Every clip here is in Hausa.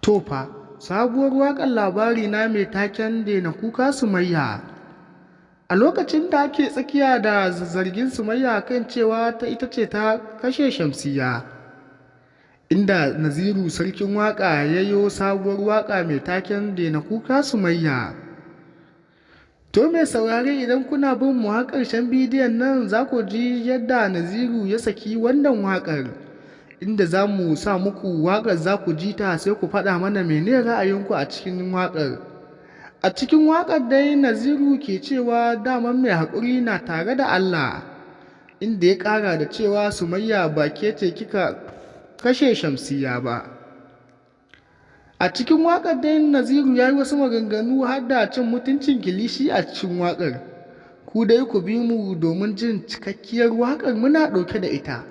To fa, sabuwar waƙar labarina mai taken "Daina Kuka Sumayya". A lokacin da ake tsakiya da zargin Sumayya kan cewa ita ce ta kashe Shamsiyya, inda Naziru sarkin waƙa ya yo sabuwar waƙa mai taken "Daina Kuka Sumayya". To mai saurare, idan kuna bin mu har ƙarshen bidiyon nan za ku ji yadda Naziru ya saki wannan waƙar, inda za mu sa muku waƙar za ku ji ta sai ku faɗa mana mene ra'ayinku a cikin waƙar. A cikin waƙar dai Naziru ke cewa daman mai haƙuri na tare da Allah, inda ya ƙara da cewa Sumayya ba ke ce kika kashe Shamsiyya ba. A cikin waƙar dai Naziru ya yi wasu maganganu har da cin mutuncin kilishi a cikin waƙar. Ku dai ku bi mu domin jin cikakkiyar waƙar, muna ɗauke da ita.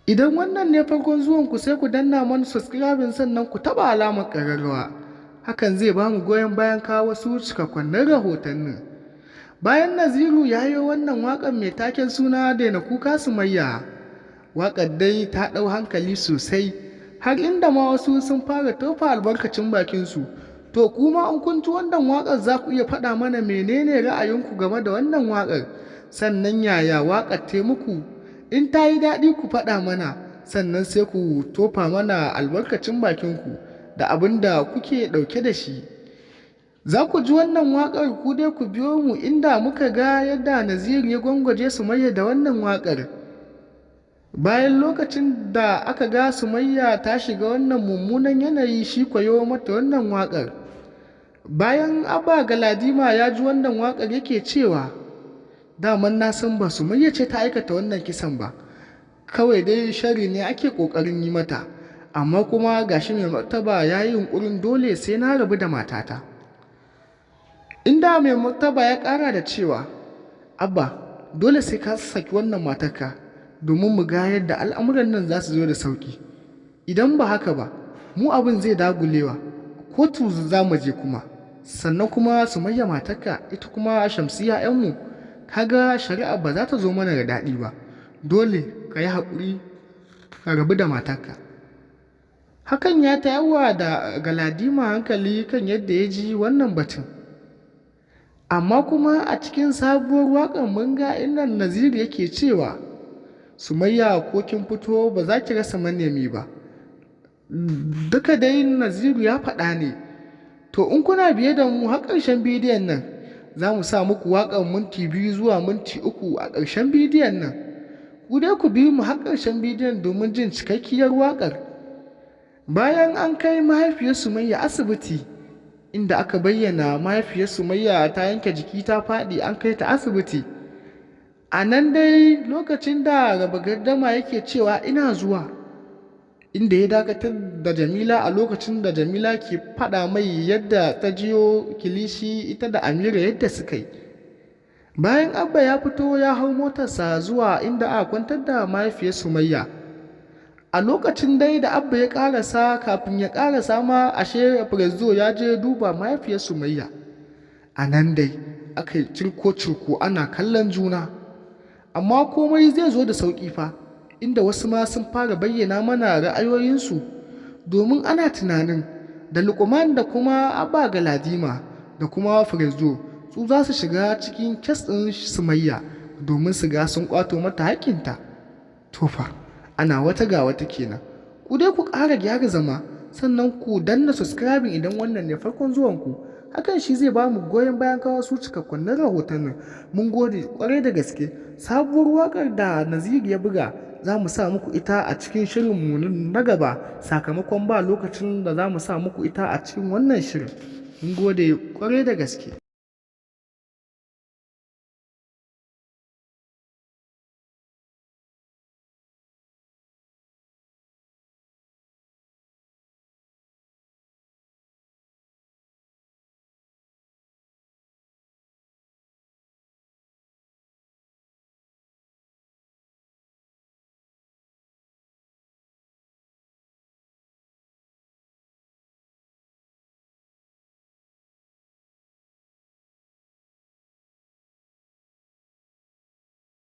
Idan wannan ne farkon zuwanku sai ku danna mana subscribing sannan ku taɓa alamar ƙararrawa. Hakan zai ba mu goyon bayan kawo wasu cikakkonnin rahotannin. Bayan Naziru ya yi wannan waƙar mai taken suna "Daina Kuka Sumayya", waƙar dai ta ɗau hankali sosai, har inda ma wasu sun fara tofa albarkacin bakinsu. To kuma in kun ji wannan waƙar za ku iya faɗa mana menene ra'ayinku game da wannan waƙar, sannan yaya waƙar ta muku? In ta yi daɗi ku faɗa mana, sannan sai ku tofa mana albarkacin bakinku da abin da kuke ɗauke da shi. Za ku ji wannan waƙar, ku dai ku biyo mu inda muka ga yadda Naziru ya gwangwaje Sumayya da wannan waƙar. Bayan lokacin da aka ga Sumayya ta shiga wannan mummunan yanayi, shi kwayo mata wannan waƙar. Bayan Abba Galadima ya ji wannan waƙar yake cewa, daman na san ba Sumayya ce ta aikata wannan kisan ba, kawai dai shari ne ake ƙoƙarin yi mata, amma kuma gashi mai martaba ya yi yunƙurin dole sai na rabu da matata. Inda mai martaba ya ƙara da cewa, Abba dole sai ka saki wannan matarka domin mu ga yadda al'amuran nan za su zo da sauƙi. Idan ba haka ba, mu abin zai dagulewa, kotu za mu je kuma, sannan kuma Sumayya matarka, ita kuma Shamsiyya 'yanmu, kaga shari'a ba za ta zo mana da daɗi ba. Dole ka yi haƙuri ka rabu da matarka. Hakan ya tayarwa da Galadima hankali kan yadda ya ji wannan batun. Amma kuma a cikin sabuwar waƙar mun ga inda Naziru yake cewa, Sumayya ko kin fito ba za ki rasa manemi ba. Duka dai Naziru ya faɗa ne. To in kuna biye da mu har ƙarshen bidiyon nan, za mu sa muku waƙar minti 2 zuwa minti 3 a ƙarshen bidiyon nan. Ku dai ku bi mu har ƙarshen bidiyon domin jin cikakkiyar waƙar. Bayan an kai mahaifiyar Sumayya asibiti, inda aka bayyana mahaifiyar Sumayya ta yanke jiki ta faɗi, an kai ta asibiti. A nan dai lokacin da raba gardama yake cewa ina zuwa, inda ya dakatar da Jamila a lokacin da Jamila ke faɗa mai yadda ta jiyo kilishi ita da Amira yadda suka yi. Bayan Abba ya fito ya hau motarsa zuwa inda aka kwantar da mahaifiyar Sumayya. A lokacin dai da Abba ya ƙarasa, kafin ya ƙarasa ma ashe Prezzo ya je duba mahaifiyar Sumayya. A nan dai aka yi cirko ana kallon juna. Amma komai zai zo da sauƙi fa, inda wasu ma sun fara bayyana mana ra'ayoyinsu, domin ana tunanin da Lukman da kuma Abba Galadima da kuma Prezzo su za su shiga cikin kes ɗin Sumayya domin su ga sun ƙwato mata haƙƙinta. To fa, ana wata ga wata kenan. Ku dai ku ƙara gyara zama, sannan ku danna subscribing idan wannan ne farkon zuwanku. Hakan shi zai ba mu goyon bayan kawo su cikakkonnin rahotannin. Mun gode ƙwarai da gaske. Sabuwar waƙar da Naziru ya buga za mu sa muku ita a cikin shirinmu na gaba, sakamakon ba lokacin da za mu sa muku ita a cikin wannan shirin. Mun gode ƙwarai da gaske.